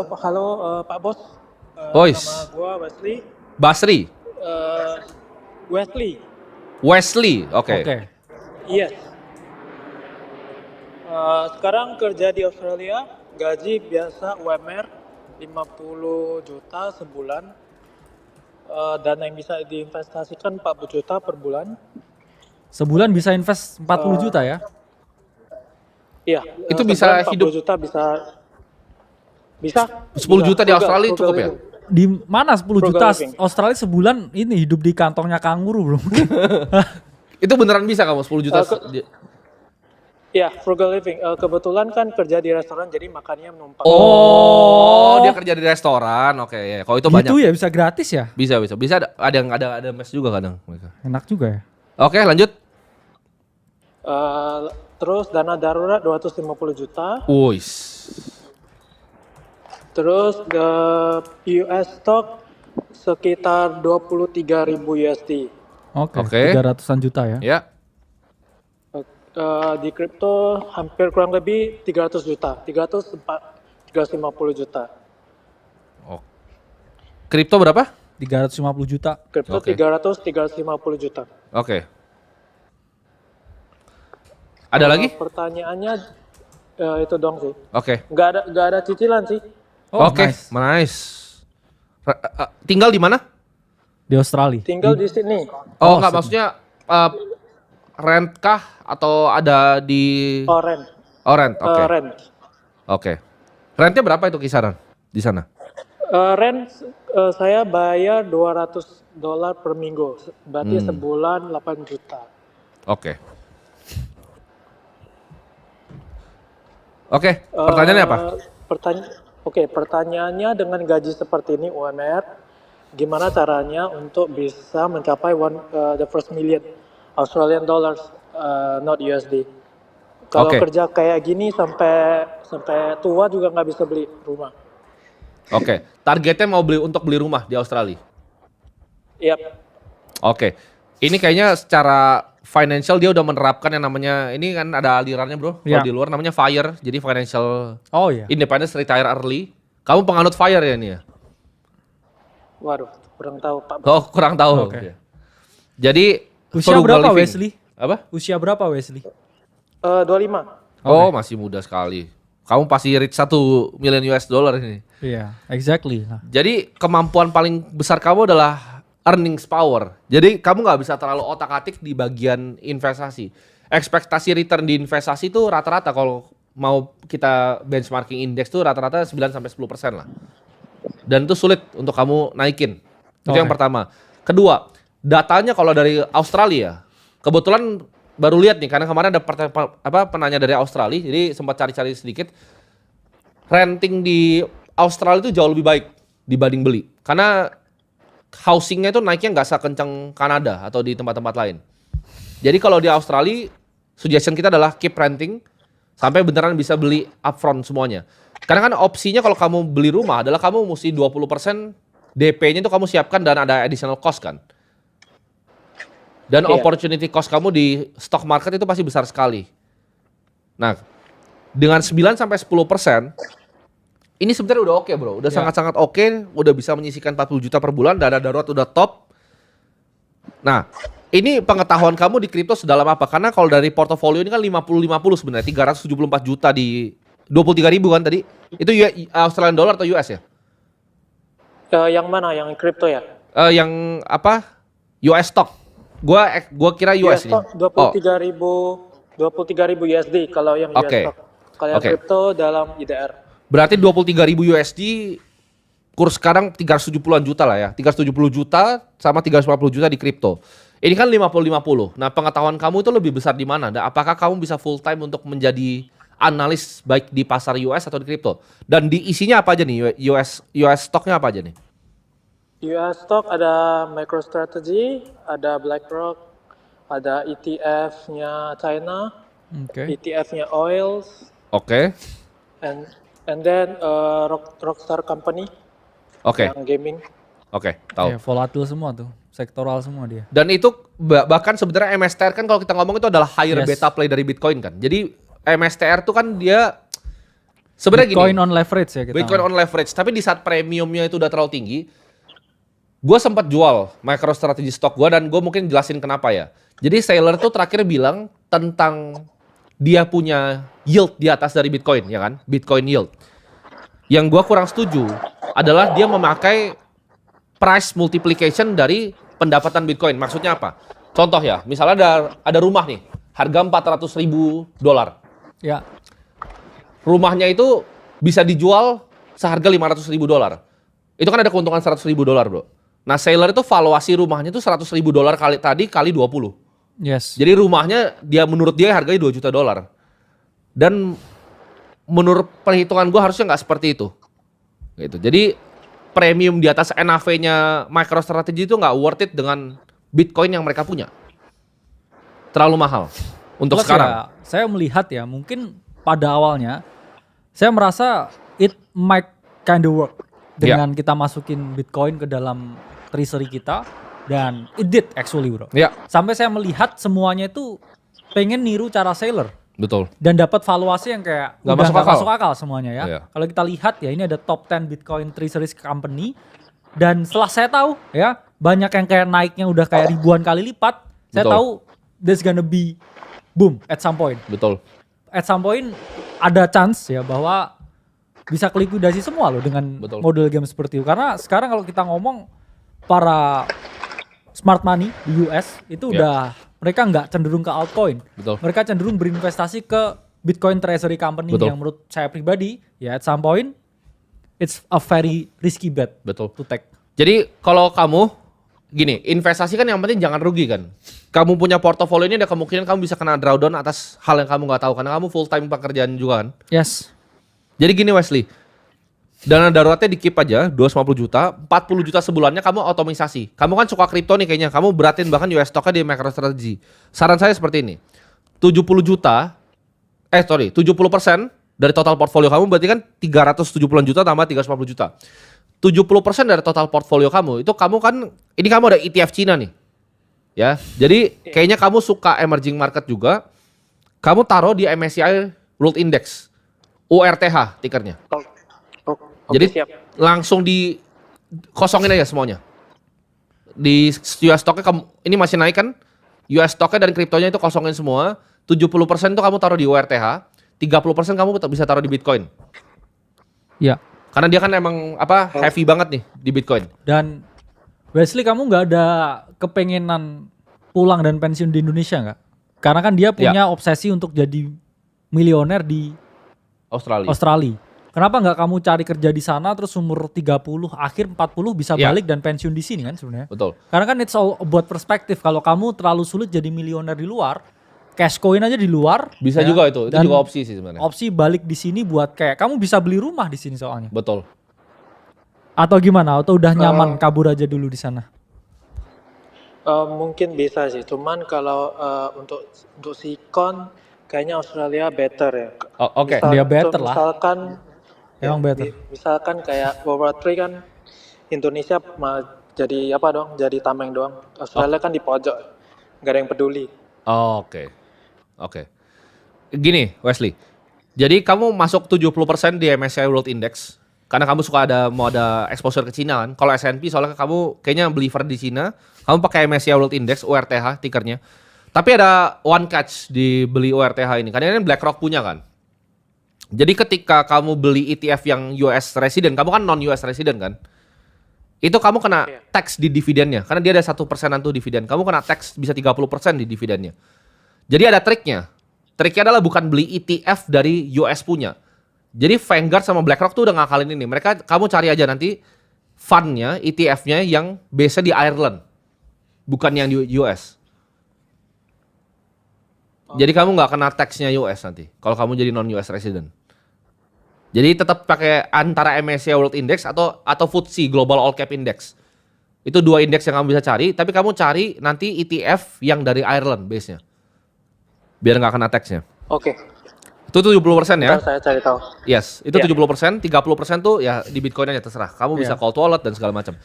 Halo, Pak Bos. Nama Boys, gua Wesley. Basri, Eh, Wesley. Wesley, oke. Oke. Iya. Sekarang kerja di Australia, gaji biasa UMR 50 juta sebulan. Dana yang bisa diinvestasikan 40 juta per bulan. Sebulan bisa invest 40 juta ya? Iya. Itu sebulan bisa 40 hidup juta bisa 10 juta di Australia cukup ya? Di mana 10 Frugal juta living. Australia sebulan ini hidup di kantongnya kanguru bro. Itu beneran bisa kamu 10 juta? Iya, frugal living. Kebetulan kan kerja di restoran, jadi makannya menumpang. Oh, dia kerja di restoran, oke ya. Kalau itu banyak. Gitu ya bisa gratis ya? Bisa. Bisa ada yang ada mes juga kadang mereka. Enak juga ya. Oke, lanjut. Terus dana darurat 250 juta. Wuis. Terus US stock sekitar 23.000 USD. Oke. Oke. 300-an juta ya. Ya. Di kripto hampir kurang lebih 300 juta. 350 juta. Oh. Kripto berapa? 350 juta. Kripto Oke. 350 juta. Oke. Ada lagi? Pertanyaannya itu dong sih. Oke. Nggak ada cicilan sih. Oke, nice. nice. Tinggal di mana? Di Australia. Tinggal di Sydney. Oh, enggak, maksudnya rent kah atau ada di Rent. Oh, rent. Oke. Rent. Oke. Rentnya berapa itu kisaran di sana? Rent saya bayar $200 per minggu. Berarti sebulan 8 juta. Oke. Oke, pertanyaannya apa? Pertanyaannya dengan gaji seperti ini UMR, gimana caranya untuk bisa mencapai the first million Australian dollars, not USD. Kalau Oke. kerja kayak gini sampai tua juga nggak bisa beli rumah. Oke, targetnya mau untuk beli rumah di Australia. Yap. Oke. Ini kayaknya secara financial dia udah menerapkan yang namanya, ini kan ada alirannya bro, kalau Ya. di luar namanya FIRE, jadi financial Oh iya. independence retire early. Kamu penganut FIRE ya ini ya? Waduh, kurang tahu Pak. Oh, kurang tahu. Oke. Jadi Usia frugal berapa living. Wesley? Apa? Usia berapa Wesley? 25. Oh, masih muda sekali. Kamu pasti reach 1 million US dollar ini. Iya, exactly. Nah, Jadi kemampuan paling besar kamu adalah earnings power. Jadi kamu nggak bisa terlalu otak-atik di bagian investasi. Ekspektasi return di investasi itu rata-rata kalau mau kita benchmarking indeks tuh rata-rata 9-10% lah. Dan itu sulit untuk kamu naikin. Itu yang Oke. pertama. Kedua, datanya kalau dari Australia, kebetulan baru lihat nih karena kemarin ada penanya dari Australia, jadi sempat cari-cari sedikit. Renting di Australia itu jauh lebih baik dibanding beli. Karena housingnya itu naiknya nggak sekencang Kanada atau di tempat-tempat lain. Jadi kalau di Australia, suggestion kita adalah keep renting sampai beneran bisa beli upfront semuanya. Karena kan opsinya kalau kamu beli rumah adalah kamu mesti 20% DP-nya itu kamu siapkan dan ada additional cost kan. Dan Iya. opportunity cost kamu di stock market itu pasti besar sekali. Nah, dengan 9-10%, ini sebenarnya udah oke bro. Udah Ya. sangat-sangat oke, udah bisa menyisihkan 40 juta per bulan, dana darurat udah top. Nah, ini pengetahuan kamu di kripto sedalam apa? Karena kalau dari portofolio ini kan 50-50 sebenarnya, 374 juta di 23.000 kan tadi. Itu Australian dollar atau US ya? Yang mana? Yang kripto ya? Yang apa? US stock. Gua kira US ini. stock 23.000 USD kalau yang US Oke. stock. Kalau yang Oke. kripto dalam IDR. Berarti 23.000 USD kurs sekarang 370-an juta lah ya. 370 juta sama 350 juta di kripto. Ini kan 50-50. Nah, pengetahuan kamu itu lebih besar di mana? Dan apakah kamu bisa full time untuk menjadi analis baik di pasar US atau di kripto? Dan di isinya apa aja nih? US stocknya apa aja nih? US stock ada MicroStrategy, ada BlackRock, ada ETF-nya China, oke. ETF-nya Oils, Oke. and then Rockstar Company Oke. yang gaming. Oke, tahu. Ya, volatile semua tuh, sektoral semua dia. Dan itu bahkan sebenarnya MSTR kan kalau kita ngomong itu adalah higher Yes. beta play dari Bitcoin kan. Jadi MSTR tuh kan dia Sebenarnya Bitcoin gini, on leverage ya kita. Bitcoin on leverage, tapi di saat premiumnya itu udah terlalu tinggi, gue sempat jual MicroStrategy stock gue dan gue mungkin jelasin kenapa ya. Jadi Saylor tuh terakhir bilang tentang dia punya yield di atas dari Bitcoin, ya kan? Bitcoin yield. Yang gue kurang setuju adalah dia memakai price multiplication dari pendapatan Bitcoin. Maksudnya apa? Contoh ya, misalnya ada rumah nih, harga $400.000. Ya. Rumahnya itu bisa dijual seharga $500.000. Itu kan ada keuntungan $100.000, bro. Nah, Saylor itu valuasi rumahnya itu $100.000 kali 20. Yes. Jadi rumahnya menurut dia harganya $2 juta. Dan menurut perhitungan gue harusnya nggak seperti itu. Gitu. Jadi premium di atas NAV-nya MicroStrategy itu nggak worth it dengan Bitcoin yang mereka punya. Terlalu mahal untuk Plus sekarang. ya, saya melihat ya, mungkin pada awalnya saya merasa it might kind of work dengan kita masukin Bitcoin ke dalam treasury kita, dan it did actually, bro. Ya, Sampai saya melihat semuanya itu pengen niru cara Saylor betul. dan dapat valuasi yang kayak Nggak udah masuk nggak akal. masuk akal semuanya ya. Iya. Kalau kita lihat ya, ini ada top 10 Bitcoin treasury company, dan setelah saya tahu ya banyak yang kayak naiknya udah kayak ribuan kali lipat, saya Betul. tahu there's gonna be boom at some point. Betul. At some point ada chance ya bahwa bisa kelikuidasi semua loh dengan Betul. model game seperti itu. Karena sekarang kalau kita ngomong para smart money di US itu Ya. udah mereka nggak cenderung ke altcoin. Betul. Mereka cenderung berinvestasi ke Bitcoin treasury company Betul. yang menurut saya pribadi ya at some point it's a very risky bet Betul. to take. Jadi kalau kamu gini, investasi kan yang penting jangan rugi kan. Kamu punya portofolio ini ada kemungkinan kamu bisa kena drawdown atas hal yang kamu nggak tahu karena kamu full time pekerjaan juga kan. Yes. Jadi gini Wesley, dana daruratnya di keep aja 250 juta, 40 juta sebulannya kamu otomisasi. Kamu kan suka kripto nih kayaknya, kamu beratin bahkan US stocknya di MicroStrategy. Saran saya seperti ini, 70% dari total portfolio kamu berarti kan 370 juta tambah 350 juta. 70% dari total portfolio kamu, itu kamu kan, ini kamu ada ETF Cina nih. Ya, jadi kayaknya kamu suka emerging market juga, kamu taruh di MSCI World Index, URTH tikernya. Oke, Jadi siap. langsung dikosongin aja semuanya. Di US stocknya ini masih naik kan? US stocknya dan kriptonya itu kosongin semua. 70% itu kamu taruh di URTH, 30% kamu bisa taruh di Bitcoin. Ya. Karena dia kan emang heavy banget nih di Bitcoin. Dan Wesley, kamu nggak ada kepengenan pulang dan pensiun di Indonesia nggak? Karena kan dia punya obsesi untuk jadi milioner di Australia. Australia. Kenapa nggak kamu cari kerja di sana terus umur 30, akhir 40 bisa Ya. balik dan pensiun di sini kan sebenarnya? Betul. Karena kan it's all about perspektif. Kalau kamu terlalu sulit jadi milioner di luar, cash coin aja di luar. Bisa ya, juga itu dan juga opsi sih sebenarnya. opsi balik di sini buat kayak kamu bisa beli rumah di sini soalnya. Betul. Atau gimana? Atau udah nyaman kabur aja dulu di sana? Mungkin bisa sih, cuman kalau untuk sikon kayaknya Australia better ya. Oh, oke. Dia better lah. Misalkan Emang better. Misalkan kayak World War III kan Indonesia jadi apa dong? Jadi tameng doang. Australia kan di pojok, nggak ada yang peduli. Oh, oke. Oke. Gini, Wesley. Jadi kamu masuk 70% di MSCI World Index karena kamu suka mau ada exposure ke Cina kan. Kalau S&P soalnya kamu kayaknya believer di Cina, kamu pakai MSCI World Index URTH tikernya. Tapi ada one catch di beli URTH ini. Karena ini BlackRock punya kan. Jadi ketika kamu beli ETF yang US resident, kamu kan non US resident kan? Itu kamu kena tax di dividennya. Karena dia ada 1% tuh dividen. Kamu kena tax bisa 30% di dividennya. Jadi ada triknya. Triknya adalah bukan beli ETF dari US punya. Jadi Vanguard sama BlackRock tuh udah ngakalin ini. Kamu cari aja nanti fundnya, ETF-nya yang base di Ireland. Bukan yang di US. Jadi kamu nggak kena tax-nya US nanti. Kalau kamu jadi non-US resident. Jadi tetap pakai antara MSCI World Index atau FTSE Global All Cap Index. Itu dua indeks yang kamu bisa cari, tapi kamu cari nanti ETF yang dari Ireland base-nya. Biar nggak kena tax-nya. Oke. Itu 70% ya. Ntar saya cari tahu. Yes, itu 70%, 30% tuh ya di Bitcoin aja terserah. Kamu bisa cold wallet dan segala macam.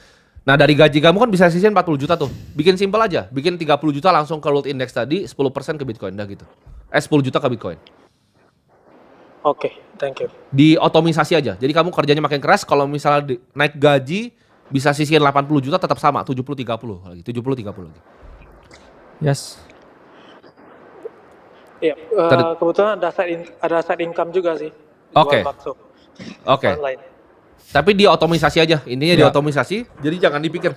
Nah, dari gaji kamu kan bisa sisihin 40 juta tuh. Bikin simpel aja, bikin 30 juta langsung ke World Index tadi, 10% ke Bitcoin dah gitu. 10 juta ke Bitcoin. Oke, thank you. Di otomisasi aja. Jadi kamu kerjanya makin keras, kalau misalnya naik gaji bisa sisihin 80 juta tetap sama, 70-30 lagi, 70-30 lagi. Yes. Iya, kebetulan ada side income juga sih. Oke. Jual bakso Oke. online. Tapi di otomisasi aja, intinya di Ya. otomisasi. Jadi jangan dipikir.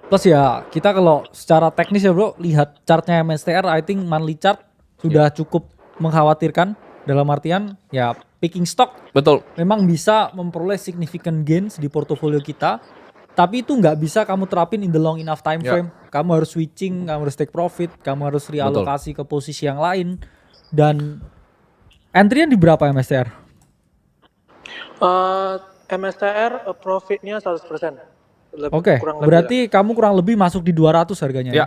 Plus ya kita kalau secara teknis ya bro, lihat chartnya MSTR, I think monthly chart sudah cukup mengkhawatirkan dalam artian ya picking stock Betul. memang bisa memperoleh significant gains di portofolio kita, tapi itu nggak bisa kamu terapin in the long enough time Ya. frame. Kamu harus switching, kamu harus take profit, kamu harus realokasi ke posisi yang lain. Dan entry-nya di berapa MSTR? MSTR profitnya 100%. Oke, berarti kamu kurang lebih masuk di 200 harganya Ya.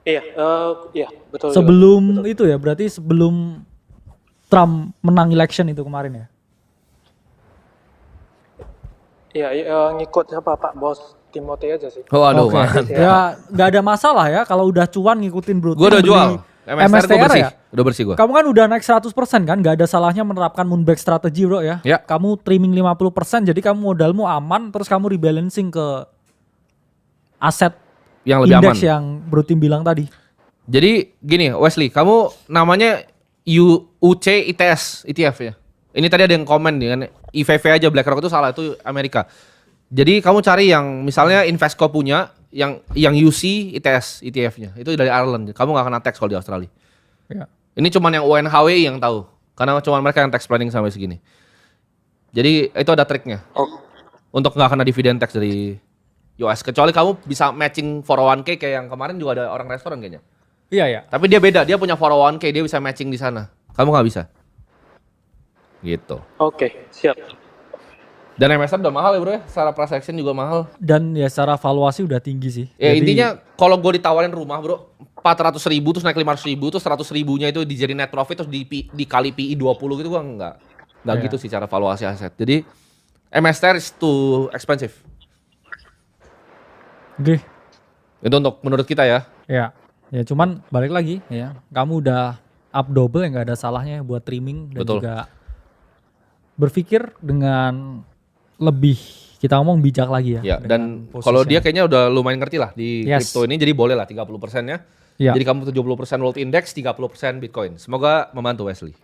Iya, betul. Sebelum itu ya, berarti sebelum Trump menang election itu kemarin ya? Iya, ngikut siapa Pak Bos Timothy aja sih. Oh aduh, Oke. man. Ya nggak ada masalah ya kalau udah cuan ngikutin bro. Gue udah Beli jual. MSTR gue bersih. ya. Udah bersih gue. Kamu kan udah naik 100% kan, nggak ada salahnya menerapkan moonback strategi bro ya. Ya. Kamu trimming 50%, jadi kamu modalmu aman, terus kamu rebalancing ke aset Yang lebih aman. indeks yang Bro Tim bilang tadi. Jadi gini Wesley, kamu namanya UC ITS ETF ya. Ini tadi ada yang komen nih kan, IVV aja BlackRock itu salah, itu Amerika. Jadi kamu cari yang misalnya Invesco punya yang UC ITS ETF-nya. Itu dari Ireland. Kamu nggak kena tax kalau di Australia. Ya. Ini cuman yang UNHWI yang tahu. Karena cuman mereka yang tax planning sampai segini. Jadi itu ada triknya. Oh, Untuk nggak kena dividen tax dari US. Kecuali kamu bisa matching 401k kayak yang kemarin juga ada orang restoran kayaknya. Iya ya. Tapi dia beda, dia punya 401k, dia bisa matching di sana. Kamu nggak bisa. Gitu. oke, siap. Dan MSR udah mahal ya bro ya, secara price action juga mahal. Dan ya secara valuasi udah tinggi sih. Ya Jadi, intinya kalau gue ditawarin rumah bro, 400 ribu terus naik 500 ribu terus 100 ribunya itu dijadi net profit terus dikali PI 20 gitu, gue nggak Iya. gitu sih cara valuasi aset. Jadi MSR is too expensive. Oke. Itu untuk menurut kita ya. Ya. Ya cuman balik lagi ya. Kamu udah up double ya, nggak ada salahnya buat trimming dan Betul. juga berpikir dengan lebih kita ngomong bijak lagi ya. Ya, dengan dan kalau posisinya. dia kayaknya udah lumayan ngerti lah di Yes. kripto ini, jadi boleh lah 30%-nya. Ya. Jadi kamu 70% World Index, 30% Bitcoin. Semoga membantu Wesley.